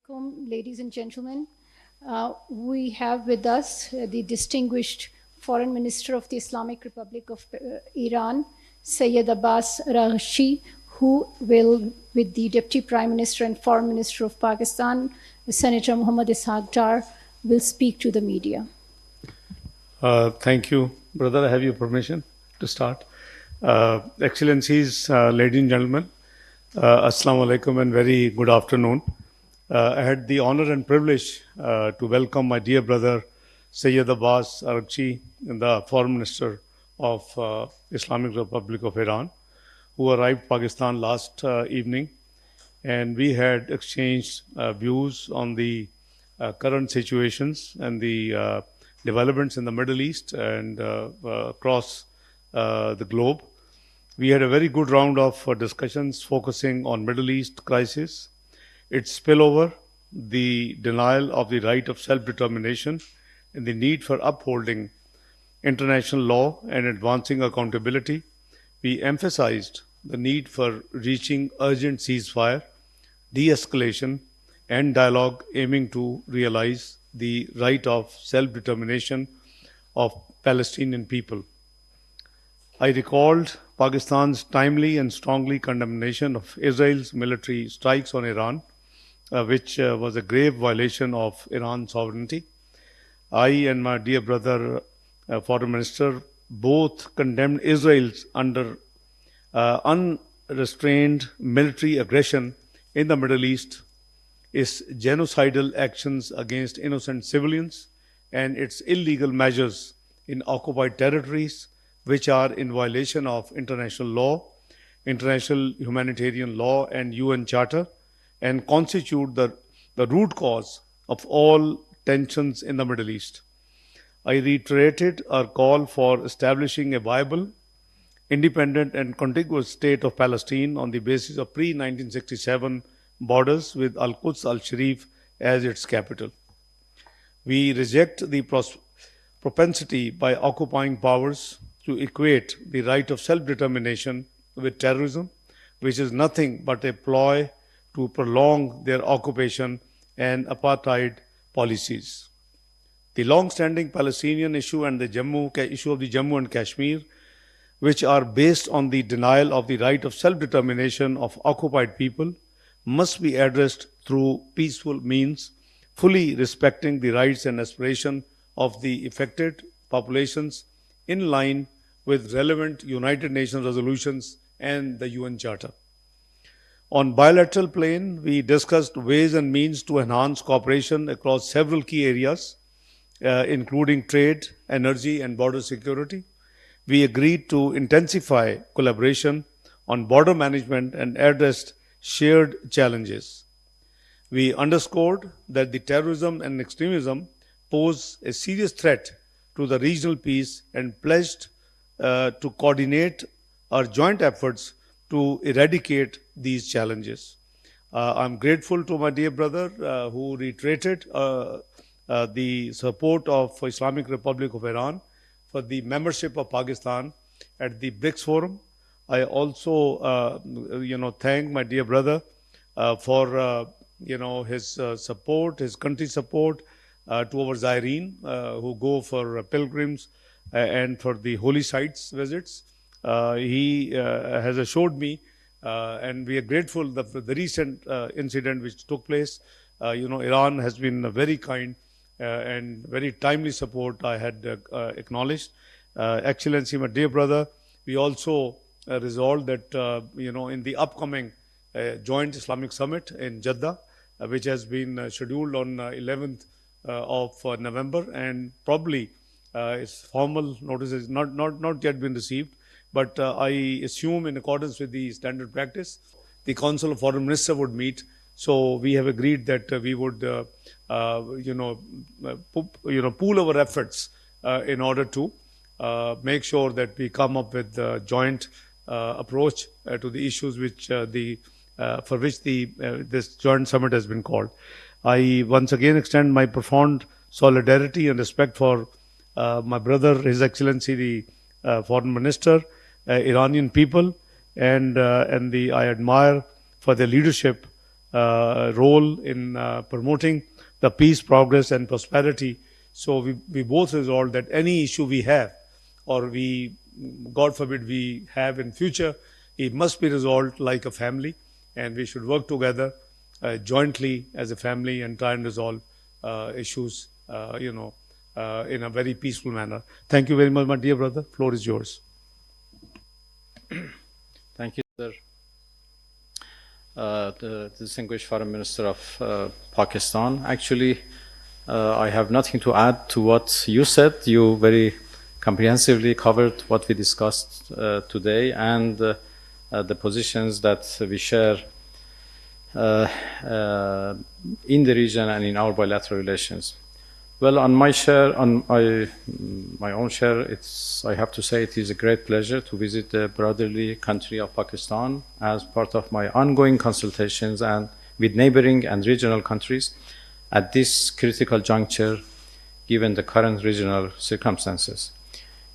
Ladies and gentlemen. We have with us the distinguished Foreign Minister of the Islamic Republic of Iran, Sayyid Abbas Araghchi, who will, with the Deputy Prime Minister and Foreign Minister of Pakistan, Senator Muhammad Ishaq Dar, will speak to the media. Thank you, brother. I have your permission to start. Excellencies, ladies and gentlemen, Assalamu alaikum and very good afternoon. I had the honor and privilege to welcome my dear brother Sayyid Abbas Araghchi, the Foreign Minister of Islamic Republic of Iran, who arrived Pakistan last evening, and we had exchanged views on the current situations and the developments in the Middle East and across the globe. We had a very good round of discussions focusing on Middle East crisis, its spillover, the denial of the right of self-determination, and the need for upholding international law and advancing accountability. We emphasized the need for reaching urgent ceasefire, de-escalation, and dialogue aiming to realize the right of self-determination of Palestinian people. I recalled Pakistan's timely and strongly condemnation of Israel's military strikes on Iran, which was a grave violation of Iran's sovereignty. I and my dear brother, Foreign Minister, both condemned Israel's unrestrained military aggression in the Middle East, its genocidal actions against innocent civilians, and its illegal measures in occupied territories, which are in violation of international law, international humanitarian law, and UN Charter, and constitute the root cause of all tensions in the Middle East. I reiterated our call for establishing a viable, independent, and contiguous state of Palestine on the basis of pre-1967 borders with Al-Quds al-Sharif as its capital. We reject the propensity by occupying powers to equate the right of self-determination with terrorism, which is nothing but a ploy to prolong their occupation and apartheid policies. The long-standing Palestinian issue and the issue of the Jammu and Kashmir, which are based on the denial of the right of self-determination of occupied people, must be addressed through peaceful means, fully respecting the rights and aspirations of the affected populations in line with relevant United Nations resolutions and the UN Charter. On bilateral plane, we discussed ways and means to enhance cooperation across several key areas, including trade, energy, and border security. We agreed to intensify collaboration on border management and addressed shared challenges. We underscored that the terrorism and extremism pose a serious threat to the regional peace and pledged to coordinate our joint efforts to eradicate these challenges. I'm grateful to my dear brother who reiterated the support of Islamic Republic of Iran for the membership of Pakistan at the BRICS Forum. I also, thank my dear brother for, his support, his country's support to our Zaireen who go for pilgrims and for the holy sites visits. He has assured me, and we are grateful that for the recent incident which took place. Iran has been very kind and very timely support I had acknowledged. Excellency, my dear brother, we also resolved that, in the upcoming joint Islamic summit in Jeddah, which has been scheduled on 11th of November, and probably its formal notice has not yet been received, but I assume in accordance with the standard practice, the Council of Foreign Ministers would meet. So we have agreed that we would, pool our efforts in order to make sure that we come up with a joint approach to the issues which for which this joint summit has been called. I once again extend my profound solidarity and respect for my brother, His Excellency the Foreign Minister, Iranian people, and I admire for their leadership role in promoting the peace, progress, and prosperity. So we both resolved that any issue we have, or we, God forbid, we have in future, it must be resolved like a family, and we should work together jointly as a family and try and resolve issues, in a very peaceful manner. Thank you very much, my dear brother. Floor is yours. Thank you, sir. The distinguished Foreign Minister of Pakistan. Actually, I have nothing to add to what you said. You very comprehensively covered what we discussed today and the positions that we share in the region and in our bilateral relations. Well, on my share, on my own share, I have to say it is a great pleasure to visit the brotherly country of Pakistan as part of my ongoing consultations and with neighboring and regional countries at this critical juncture, given the current regional circumstances.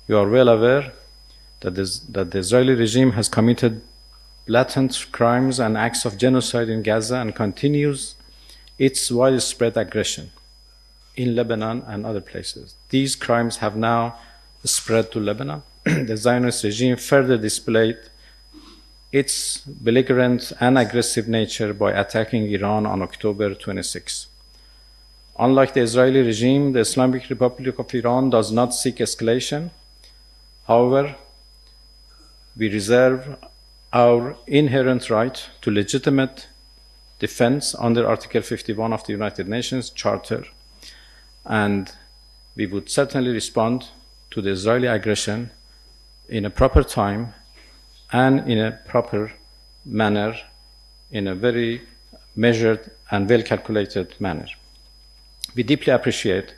You are well aware that the Israeli regime has committed blatant crimes and acts of genocide in Gaza and continues its widespread aggression in Lebanon and other places. These crimes have now spread to Lebanon. The Zionist regime further displayed its belligerent and aggressive nature by attacking Iran on October 26. Unlike the Israeli regime, the Islamic Republic of Iran does not seek escalation. However, we reserve our inherent right to legitimate defense under Article 51 of the United Nations Charter, and we would certainly respond to the Israeli aggression in a proper time and in a proper manner, in a very measured and well-calculated manner. We deeply appreciate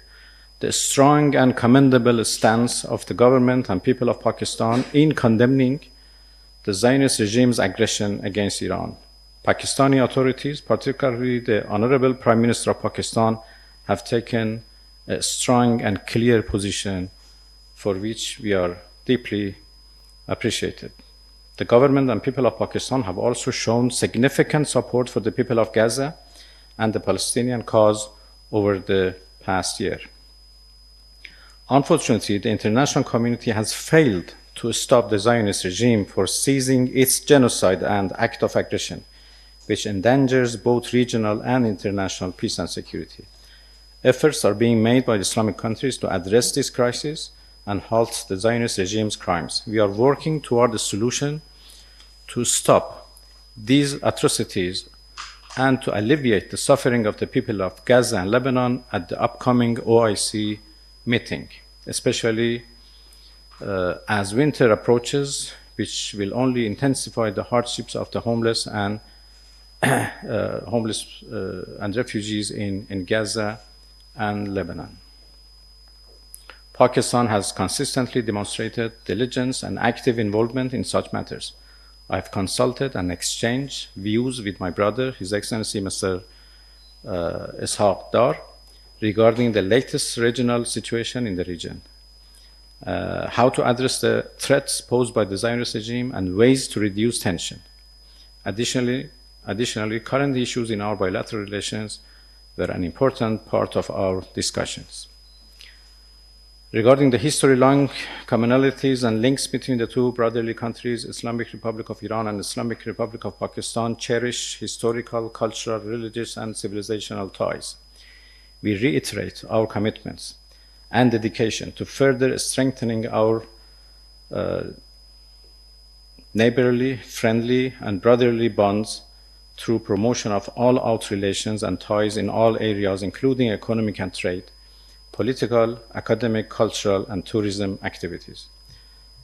the strong and commendable stance of the government and people of Pakistan in condemning the Zionist regime's aggression against Iran. Pakistani authorities, particularly the Honorable Prime Minister of Pakistan, have taken a strong and clear position for which we are deeply appreciated. The government and people of Pakistan have also shown significant support for the people of Gaza and the Palestinian cause over the past year. Unfortunately, the international community has failed to stop the Zionist regime for seizing its genocide and act of aggression, which endangers both regional and international peace and security. Efforts are being made by the Islamic countries to address this crisis and halt the Zionist regime's crimes. We are working toward a solution to stop these atrocities and to alleviate the suffering of the people of Gaza and Lebanon at the upcoming OIC meeting, especially as winter approaches, which will only intensify the hardships of the homeless and refugees in Gaza and Lebanon. Pakistan has consistently demonstrated diligence and active involvement in such matters. I have consulted and exchanged views with my brother, His Excellency Mr. Ishaq Dar, regarding the latest regional situation in the region, how to address the threats posed by the Zionist regime and ways to reduce tension. Additionally, current issues in our bilateral relations were an important part of our discussions. Regarding the history-long commonalities and links between the two brotherly countries, Islamic Republic of Iran and Islamic Republic of Pakistan cherish historical, cultural, religious, and civilizational ties. We reiterate our commitments and dedication to further strengthening our neighborly, friendly, and brotherly bonds through promotion of all-out relations and ties in all areas, including economic and trade, political, academic, cultural, and tourism activities.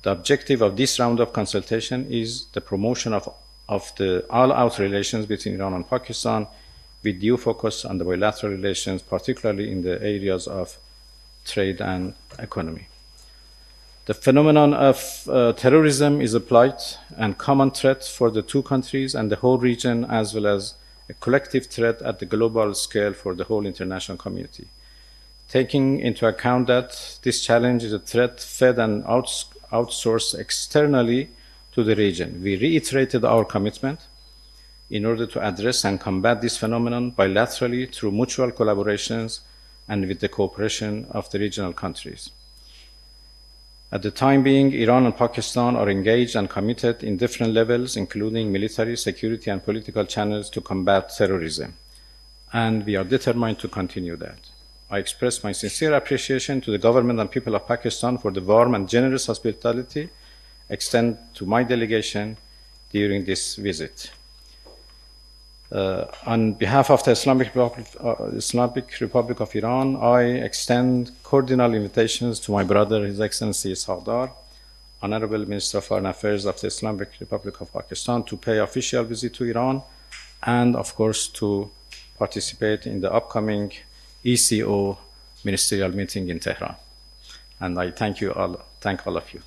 The objective of this round of consultation is the promotion of the all-out relations between Iran and Pakistan, with due focus on the bilateral relations, particularly in the areas of trade and economy. The phenomenon of terrorism is a plight and common threat for the two countries and the whole region, as well as a collective threat at the global scale for the whole international community. Taking into account that this challenge is a threat fed and outsourced externally to the region, we reiterated our commitment in order to address and combat this phenomenon bilaterally through mutual collaborations and with the cooperation of the regional countries. At the time being, Iran and Pakistan are engaged and committed in different levels, including military, security, and political channels to combat terrorism. And we are determined to continue that. I express my sincere appreciation to the government and people of Pakistan for the warm and generous hospitality extended to my delegation during this visit. On behalf of the Islamic Republic of Iran, I extend cordial invitations to my brother, His Excellency Ishaq Dar, Honorable Minister of Foreign Affairs of the Islamic Republic of Pakistan, to pay official visit to Iran and, of course, to participate in the upcoming ECO ministerial meeting in Tehran. And I thank all of you.